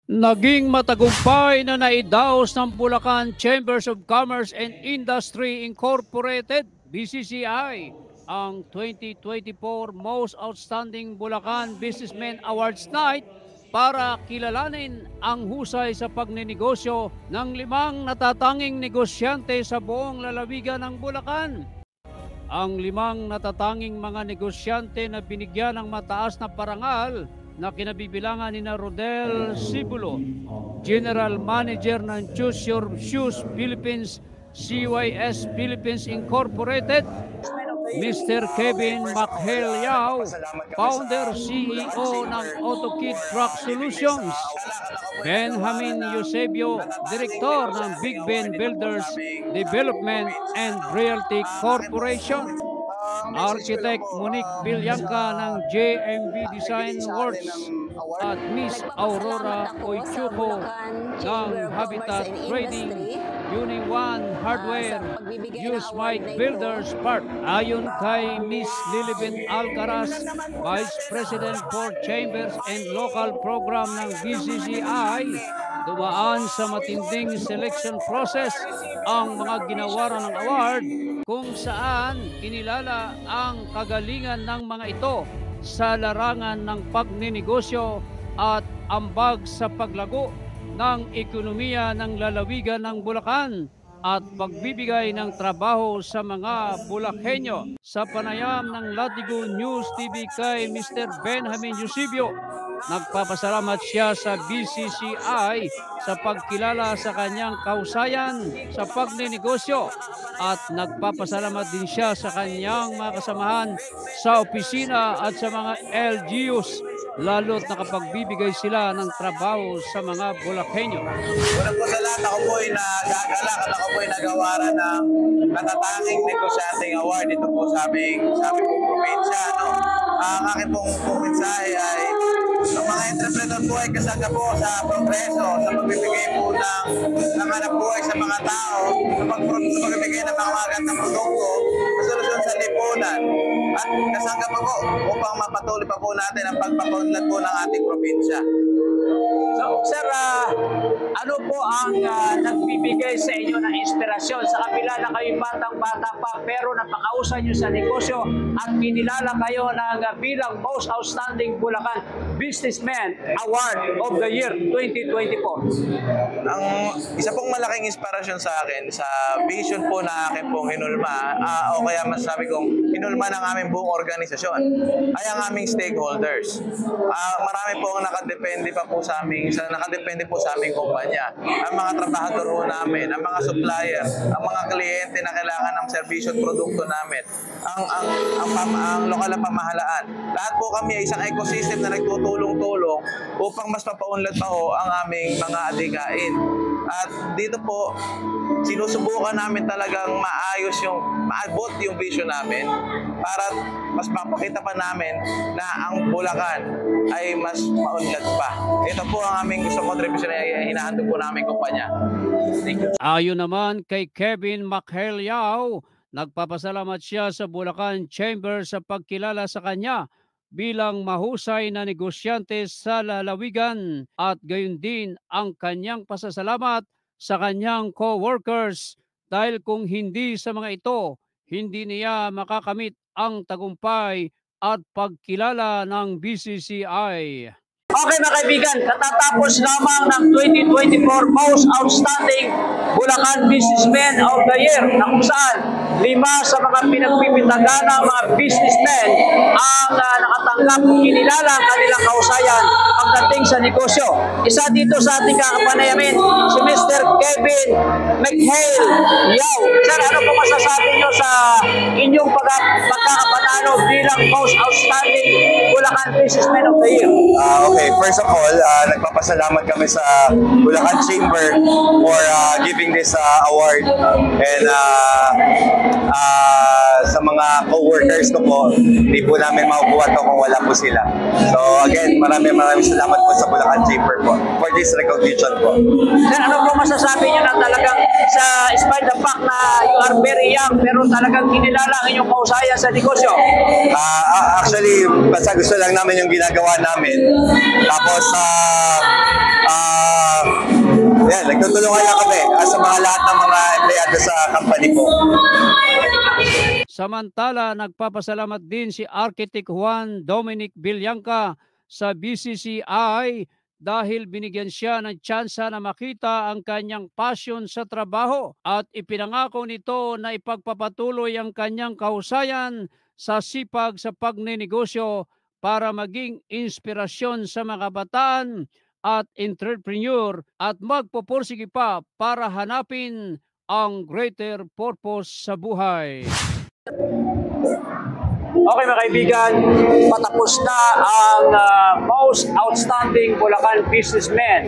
Naging matagumpay na naidaos ng Bulacan Chambers of Commerce and Industry Incorporated, BCCI, ang 2024 Most Outstanding Bulacan Businessman Awards Night para kilalanin ang husay sa pagninegosyo ng 5 natatanging negosyante sa buong lalawigan ng Bulacan. Ang 5 natatanging mga negosyante na binigyan ng mataas na parangal na kinabibilangan ni Rodel Sibulo, General Manager ng Choose Your Shoes Philippines CYS Philippines Incorporated, Mr. Kevin Makhel Yao, Founder CEO ng AutoKit Truck Solutions, Benjamin Eusebio, Direktor ng Big Ben Builders Development and Realty Corporation, Architect Monique Villanca ng JMB Design Works at Miss Aurora Oichuco ng Habitat Trading, Uni1 Hardware, Use Mike Builders Park. Ayon kay Miss Lilibet Alcaraz, Vice President for Chambers and Local Program ng BCCI, dumaan sa matinding selection process ang mga ginawaran ng award kung saan kinilala ang kagalingan ng mga ito sa larangan ng pagninegosyo at ambag sa paglago ng ekonomiya ng lalawigan ng Bulacan at pagbibigay ng trabaho sa mga Bulakenyo. Sa panayam ng Latigo News TV kay Mr. Benjamin Eusebio, nagpapasalamat siya sa BCCI sa pagkilala sa kanyang kahusayan sa pagninegosyo at nagpapasalamat din siya sa kanyang mga kasamahan sa opisina at sa mga LGUs, lalo't nakapagbibigay sila ng trabaho sa mga Bulakenyo. Una po sa lahat, ako po ay nagagalak at ako po ay nagawaran ng natatanging negosyanteng award dito po sa aming pong probinsya. Ang aking pong mensahe ay ang mga entrepreneur po ay kasangga po sa progreso, sa pagbibigay po ng hanap buhay sa mga tao, sa pagbibigay ng mga magandang produkto, sa solusyon sa lipunan. At kasangga pa po upang mapatuloy pa po natin ang pagpapaunlad po ng ating probinsya. So, sir, ano po ang nagbibigay sa inyo ng inspirasyon sa kabila na kayo batang-bata pa pero napakausan nyo sa negosyo at pinilala kayo ng bilang Most Outstanding Bulacan Businessman Award of the Year 2024? Ang isa pong malaking inspirasyon sa akin sa vision po na akin pong hinulma o kaya masasabi kong hinulma ng aming buong organisasyon ay ang aming stakeholders. Marami po ang nakadepende pa po sa aming nakadepende po sa aming kumpanya. Ang mga trabahador po namin, ang mga supplier, ang mga kliyente na kailangan ng serbisyo at produkto namin, ang lokal na pamahalaan. Lahat po kami ay isang ecosystem na nagtutulong-tulong upang mas mapaunlad pa ho ang aming mga adhikain. At dito po, sinusubukan namin talagang maabot yung vision namin para mas mapakita pa namin na ang Bulacan ay mas maunlad pa. Ito po ang aming gusto kontribusyon na hinahandog po namin kumpanya. Thank you. Ayon naman kay Kevin Makhel Yao, nagpapasalamat siya sa Bulacan Chamber sa pagkilala sa kanya bilang mahusay na negosyante sa lalawigan at gayon din ang kanyang pasasalamat sa kanyang co-workers dahil kung hindi sa mga ito, hindi niya makakamit ang tagumpay at pagkilala ng BCCI. Okay mga kaibigan, katatapos lamang ng 2024 Most Outstanding Bulacan Businessman of the Year na kung saan 5 sa mga pinagpipitagan ng mga businessmen ang nakatanggap kung kinilala ang kanilang kahusayan pagdating sa negosyo. Isa dito sa ating kakapanayamin, si Mr. Kevin Makhel Yao. Sir, ano po masasabi nyo sa inyong pagkakapanalo bilang Most Outstanding Bulacan Businessman of the Year? Okay, first of all, nagpapasalamat kami sa Bulacan Chamber for giving this award and sa mga co-workers ko po, hindi po namin makukuha to kung wala po sila. So again, maraming salamat po sa Bulacan Chamber po for this recognition po. Sir, ano po masasabi nyo na talagang sa despite the fact na you are very young pero talagang kinilala ang inyong kahusayan sa negosyo? Actually, basta gusto lang namin yung ginagawa namin. Tapos Tutulungan lang kami sa mga lahat ng mga empleyado sa company po. Samantala, nagpapasalamat din si Architect Juan Dominic Villangca sa BCCI dahil binigyan siya ng tsansa na makita ang kanyang passion sa trabaho at ipinangako nito na ipagpapatuloy ang kanyang kahusayan sa sipag sa pagnenegosyo para maging inspirasyon sa mga kabataan at entrepreneur at magpupursige pa para hanapin ang greater purpose sa buhay. Okay mga kaibigan, patapos na ang Most Outstanding Bulacan Businessman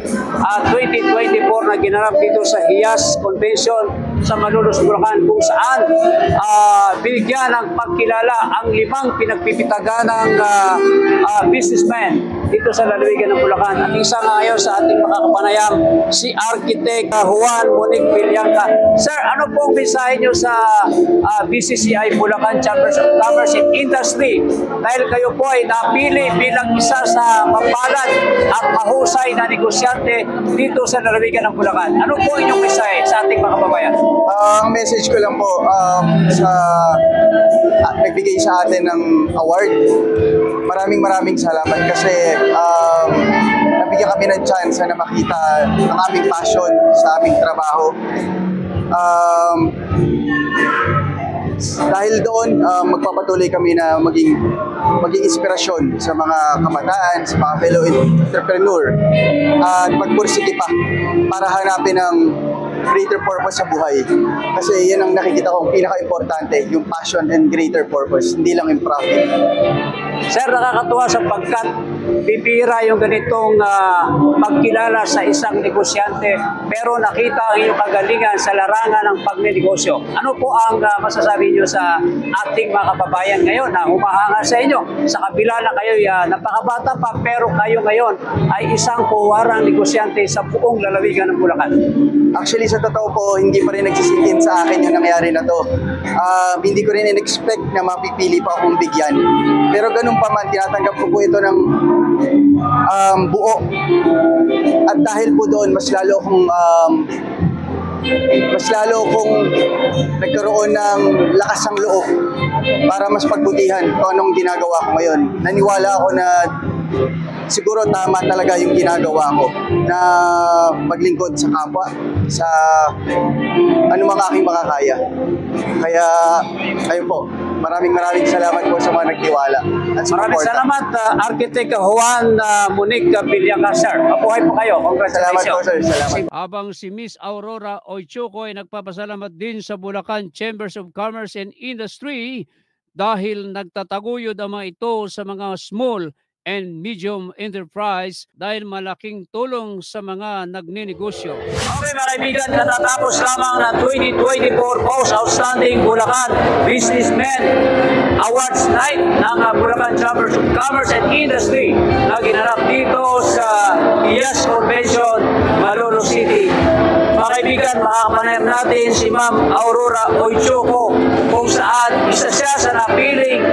2024 na ginanap dito sa HIAS Convention sa Malolos, Bulacan, kung saan binigyan ng pagkilala ang 5 pinagpipitaganang businessman dito sa lalawigan ng Bulacan. At isa nga ngayon sa ating makakapanayam, si Architect Juan Monic Villangca. Sir, ano pong mensahe nyo sa BCCI Bulacan Chambers of Commerce and Industry dahil kayo po ay napili bilang isa sa mapalad at mahusay na negosyante dito sa lalawigan ng Bulacan? Ano po inyong mensahe sa ating mga kababayan? Ang message ko lang po sa nagbigay sa atin ng award. Maraming salamat kasi nabigyan kami ng chance na makita ang aming passion sa aming trabaho. Dahil doon, magpapatuloy kami na maging inspirasyon sa mga kabataan, sa mga fellow entrepreneur at magpursige pa para hanapin ang greater purpose sa buhay. Kasi yan ang nakikita kong pinaka-importante, yung passion and greater purpose, hindi lang yung profit. Sir, nakakatuwa sapagkat bibira yung ganitong pagkilala sa isang negosyante pero nakita ang iyong kagalingan sa larangan ng pagnenegosyo. Ano po ang masasabi niyo sa ating mga kababayan ngayon na humahanga sa inyo? Sa kabila na kayo napakabata pa pero kayo ngayon ay isang puwarang negosyante sa buong lalawigan ng Bulacan. Actually, sa totoo po, hindi pa rin nagsisikin sa akin yung nangyari na to. Hindi ko rin in-expect na mapipili pa akong bigyan. Pero ganun pa man, tinatanggap ko po ito ng buo. At dahil po doon, mas lalo akong nagkaroon ng lakas ng loob para mas pagbutihan kung anong ginagawa ko ngayon. Naniwala ako na siguro tama talaga yung ginagawa ko na maglingkod sa kapwa, sa anumang aking makakaya. Kaya, kayo po, maraming salamat po sa mga nagtiwala. Maraming salamat, Architect Juan Monic Villangca, sir. Mabuhay po kayo. Salamat Congratulations. po, sir. Salamat. Habang si Miss Aurora Oichuco ay nagpapasalamat din sa Bulacan Chambers of Commerce and Industry dahil nagtataguyod ang mga ito sa mga small and medium enterprise dahil malaking tulong sa mga nagninegosyo. Okay mga kaibigan, katatapos lamang ng 2024 Most Outstanding Bulacan Businessman Awards Night ng Bulacan Chambers of Commerce and Industry na ginanap dito sa HIAS Convention, Malolos City. Mga kaibigan, makakapanayam natin si Ma'am Aurora Oichuco kung saan isa siya sa napiling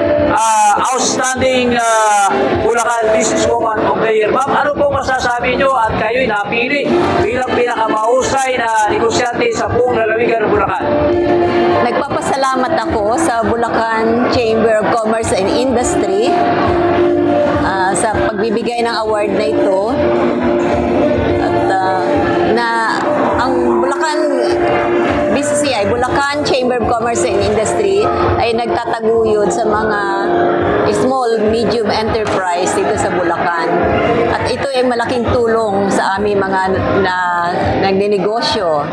Outstanding Bulacan Businesswoman of the Year. Ma'am, ano po masasabi nyo at kayo'y napili bilang pinakamahusay na negosyante sa buong lalawigan ng Bulacan? Nagpapasalamat ako sa Bulacan Chamber of Commerce and Industry sa pagbibigay ng award na ito. At ang Bulacan BCCI, Bulacan Chamber of Commerce and Industry ay nagtataguyod sa mga small, medium enterprise dito sa Bulacan. At ito ay malaking tulong sa aming mga nagninegosyo.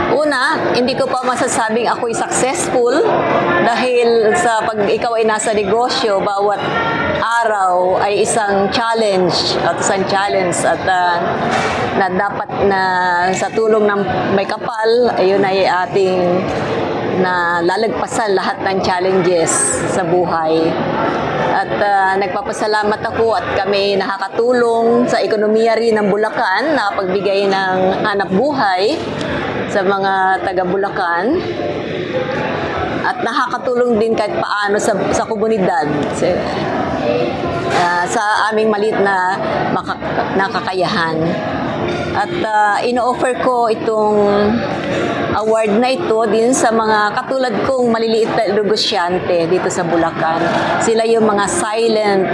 Una, hindi ko pa masasabing ako'y successful dahil pag ikaw ay nasa negosyo, bawat araw ay isang challenge at na dapat na sa tulong ng may kapal, ayun ay ating na lalagpasan lahat ng challenges sa buhay. At nagpapasalamat ako at kami nakakatulong sa ekonomiya rin ng Bulacan na pagbigay ng hanap buhay sa mga taga Bulacan at nakakatulong din kahit paano sa komunidad sa aming maliit na nakakayahan. At ino-offer ko itong award na ito din sa mga katulad kong maliliit na negosyante dito sa Bulacan. Sila yung mga silent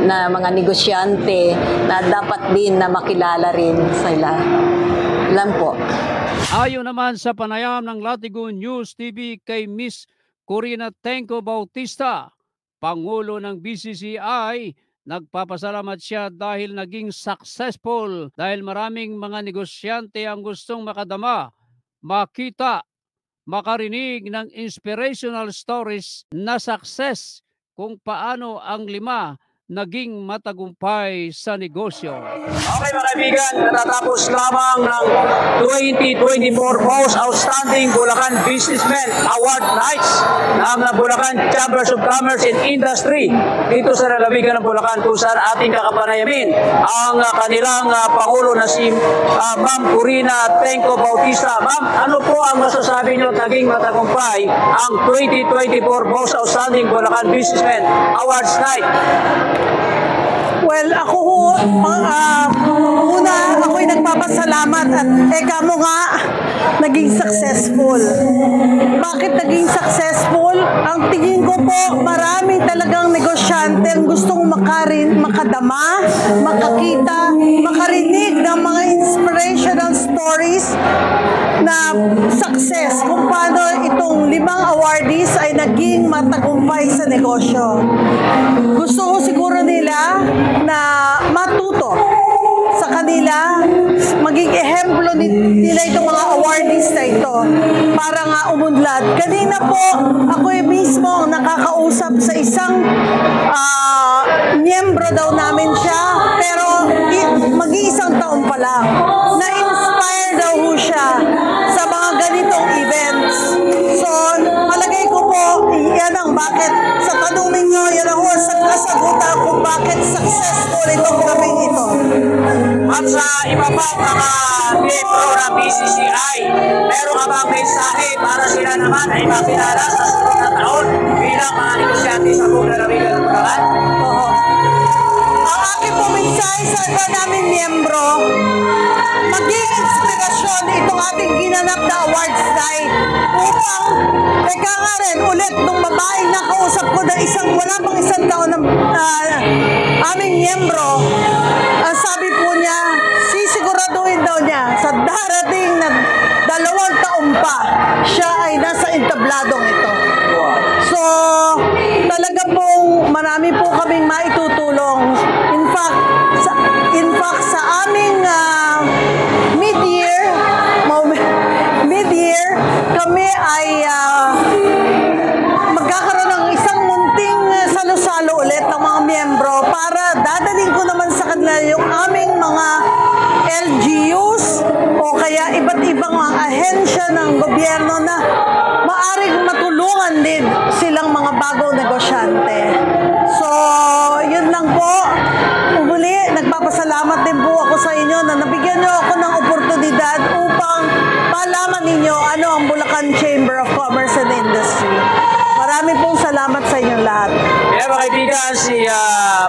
na mga negosyante na dapat din na makilala rin sila. Lang po. Ayon naman sa panayam ng Latigo News TV kay Miss Corina Tenco Bautista, Pangulo ng BCCI, nagpapasalamat siya dahil naging successful dahil maraming mga negosyante ang gustong makadama, makita, makarinig ng inspirational stories na success kung paano ang 5 naging matagumpay sa negosyo. Okay mga kaibigan, natatapos lamang ng 2024 Most Outstanding Bulacan Businessman Award Nights ng Bulacan Chambers of Commerce and Industry dito sa lalawigan ng Bulacan, kung saan ating kakapanayamin ang kanilang Pangulo na si Ma'am Corina Tenco Bautista. Ma'am, ano po ang masasabi niyo naging matagumpay ang 2024 Most Outstanding Bulacan Businessman Awards Night? Well, ako ho, una ako'y nagpapasalamat at eka mo nga, naging successful. Bakit naging successful? Ang tingin ko po, maraming talagang negosyante ang gustong makadama, makakita, makarinig ng mga inspirational stories na success kung paano itong 5 awardees ay naging matagumpay sa negosyo. Gusto ko siguro nila na matuto sa kanila, maging ehemplo nila itong mga awardees na ito para nga umunlad. Kanina po, ako mismo ang nakakausap sa isang miyembro daw namin siya, pero mag-iisang taon pa lang. Na-inspire daw ho siya sa mga ganitong events. So, palagay ko po, yan ang bakit. Sa tanong ninyo, yan ang sa kasagutan kung bakit successful itong gawin ito. At sa iba pa mga membro ng BCCI, meron ka bang mensahe para sila naman ay makilala sa sunod na taon bilang mga negosyante sa buong lalawigan ng Bulacan? Oo. Ang aking po mensahe sa iba namin miyembro, maging inspirasyon itong ating ginanap na awards night upang, teka nga rin, ulit nung babaeng nakausap ko na wala pang isang taon ng aming miyembro, ang sabi po niya, sisiguraduhin daw niya sa darating na 2 taon pa, siya ay nasa entabladong ito. So, talaga pong marami po kaming maitutulong. In fact, sa aming mid-year, kami ay magkakaroon ng isang munting salo-salo ulit ng mga miyembro para dadaling ko naman sa kanila yung aming mga LGUs o kaya iba't ibang mga ahensya ng gobyerno na maaring matulungan din silang mga bagong negosyante. So, yun lang po. Umuli, nagpapasalamat din po ako sa inyo na nabigyan niyo ako ng oportunidad upang malaman ninyo ano ang Bulacan Chamber of Commerce and Industry. Marami pong salamat sa inyong lahat. Kaya mga kaibigan, si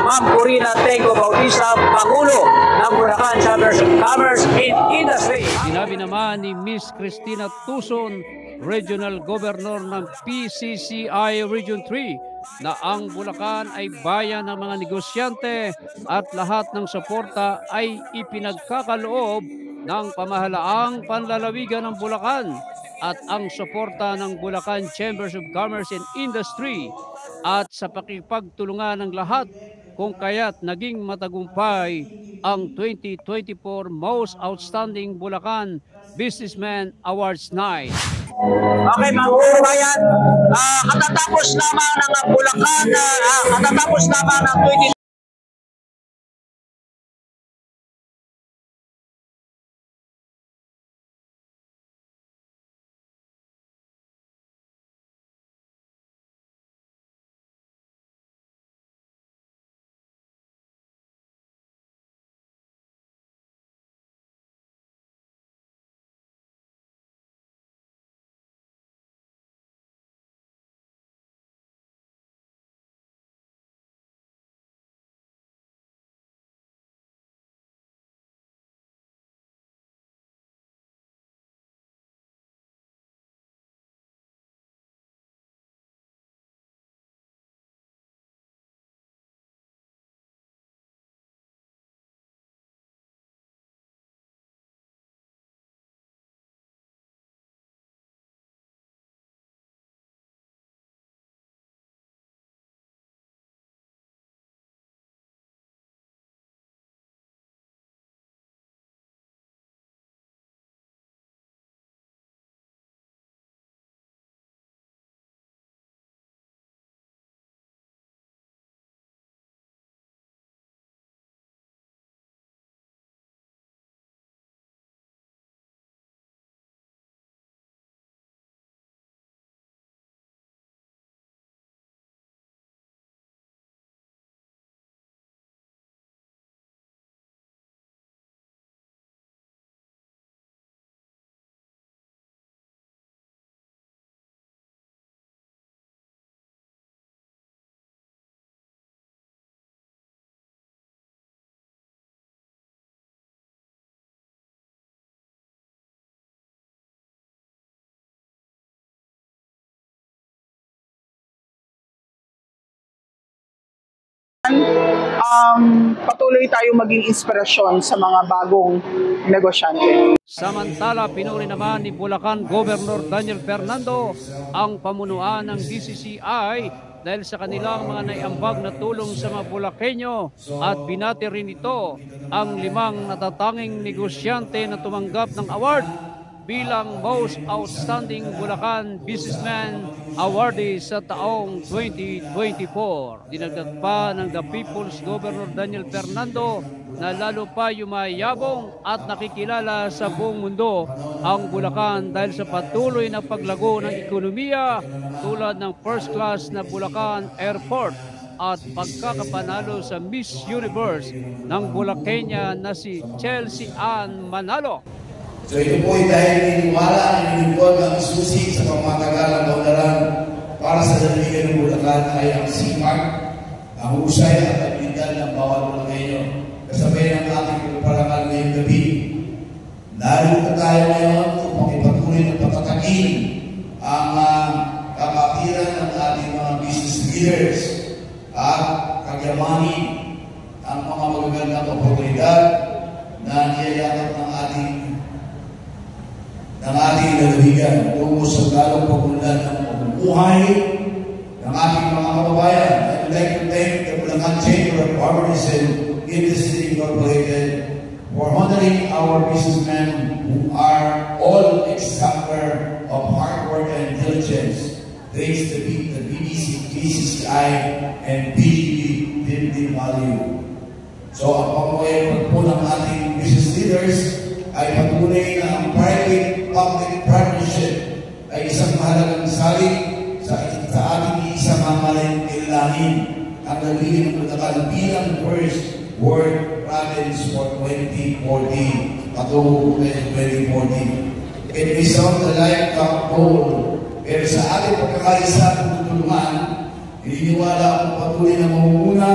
Ma'am Corina Tenco Bautista, Pangulo ng Bulacan Chambers of Commerce and Industry. Sinabi naman ni Miss Cristina Tuson, Regional Governor ng PCCI Region 3, na ang Bulacan ay bayan ng mga negosyante at lahat ng suporta ay ipinagkakaloob ng pamahalaang panlalawigan ng Bulacan at ang suporta ng Bulacan Chambers of Commerce and Industry at sa pakipagtulungan ng lahat, kung kaya't naging matagumpay ang 2024 Most Outstanding Bulacan Businessman Awards Night. Okay mga kabayan, katatapos lamang ng Bulacan, katatapos lamang ng 20 patuloy tayo maging inspirasyon sa mga bagong negosyante. Samantala, pinuri naman ni Bulacan Governor Daniel Fernando ang pamunuan ng BCCI dahil sa kanilang mga naiambag na tulong sa mga Bulakenyo at binati rin ito ang 5 natatanging negosyante na tumanggap ng award bilang Most Outstanding Bulacan Businessman Awardee sa taong 2024. Dinagdag pa ng The People's Governor Daniel Fernando na lalo pa yumayabong at nakikilala sa buong mundo ang Bulacan dahil sa patuloy na paglago ng ekonomiya tulad ng first class na Bulacan Airport at pagkakapanalo sa Miss Universe ng Bulacania na si Chelsea Ann Manalo. So ito po ay dahil niniwala ang inilingkod ng susi sa pamatagal ng kaunlaran para sa daligan ng Bulacan ay ang sipag, ang husay at abilidad ng bawat Bulacanyo. Kasabay ng ating pagparangal ngayong gabi. Narito tayo ngayon upang ipatuloy na patatakin ang kapatiran ng ating mga business leaders at kagyamanin ang mga magagandang oportunidad na niyayakap ng ating lalawigan tungo sa lalong pag-unlad ng pamumuhay ng ating mga kababayan. I would like to thank the Bulacan Chamber of Commerce and Industry Incorporated for honoring our businessmen who are all example of hard work and diligence. Thanks to the BCCI and PGB deeply value. So ang pamumuhay po ng ating business leaders ay patuloy na ang private-public partnership ay isang mahalagang salig sa ating isang mamalayang kailangan ang nagiging ng Bulacan bilang first world province for 2040 patungo 2040. It may sound like a goal, pero sa ating pagkakaisa at tutulungan, hininiwala ang patuloy na mamumuna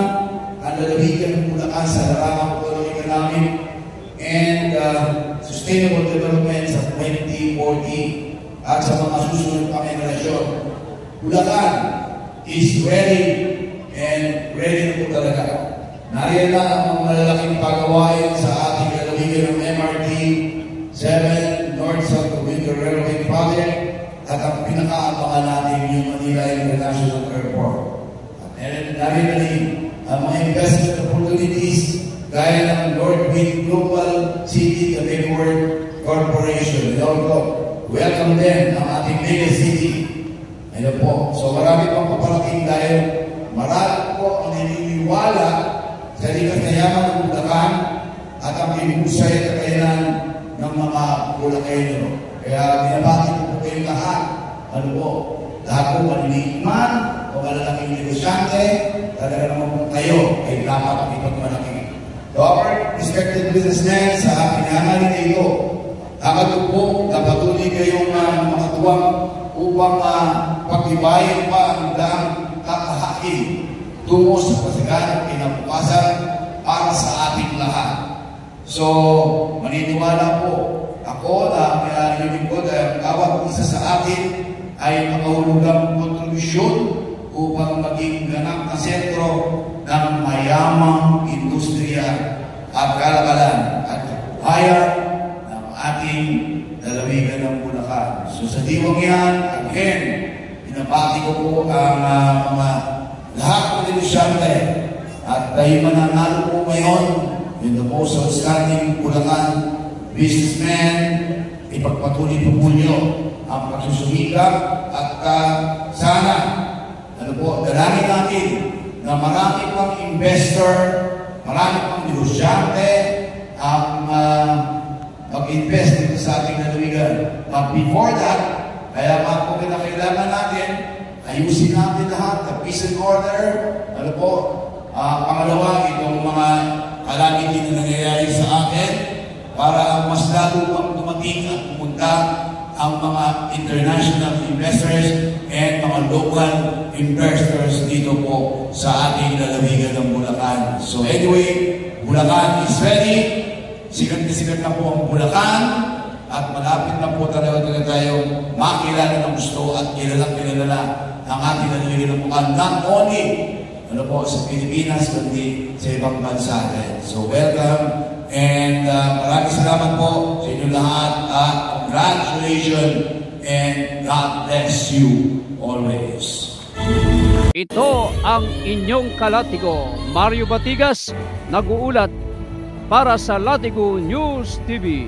ang lalawigan ng Bulacan sa larangang ekonomika namin and sustainable development sa 2040 at sa mga susunod pang generasyon. Bulacan is ready and ready na po talaga. Nariyan na ang mga malalaking pagawain sa ating lalawigan ng MRT 7 North-South Winter Railway Project at ang pinakaabangan natin yung Manila International Airport. At nariyan na rin ang mga investment opportunities gaya ng Northwind Global City Network Corporation. Welcome din ang ating mega city. Ayun po. So marami pang paparating dahil marami po ang naniniwala sa likas na yaman ng Bulacan at ang pinusay at kakayanan ng mga Bulacanyo. Kaya binabati po kayong lahat. Ano po? Lahat po maliliman o malalaking negosyante, talaga naman po tayo ay dapat ipagmalaki. To our respected businessmen sa ating hangarin na ito, dapat po na patuloy kayong makatuwang upang pagtibayin pa ang daang kakahain tungo sa pasiganang kinabukasan para sa ating lahat. So, maniniwala po ako na yun ko dahil bawat isa sa atin ay makahulugang kontribusyon upang maging ganap na sentro ng mayamang industriya at kalakalan at kabuhayan ng ating lalawigan ng Bulacan. So sa diwang yan, again, pinabati ko po ang mga lahat ng negosyante at tayo mananalo po ngayon in the most outstanding Bulacan businessman. Ipagpatuloy po po nyo ang pagsusumikap at sana dalangin natin na marami pang investor, marami pang negosyante ang mag-invest dito sa ating lalawigan. But before that, kaya mga po kailangan natin, ayusin natin lahat, the peace and order, pangalawa, itong mga calamity na nangyayari sa atin, para mas lalo pang dumating at pumunta ang mga international investors and mga local investors dito po sa ating lalawigan ng Bulacan. So anyway, Bulacan is ready. Sikat na po ang Bulacan at malapit na po talaga tayo makilala ng gusto at kilala ang ating lalawigan ng Bulacan. Not only ano po, sa Pilipinas, kundi sa ibang bansa rin. So welcome, and maraming salamat po sa inyo lahat, at congratulations, and God bless you always. Ito ang inyong kalatigo, Mario Batigas, nag-uulat para sa Latigo News TV.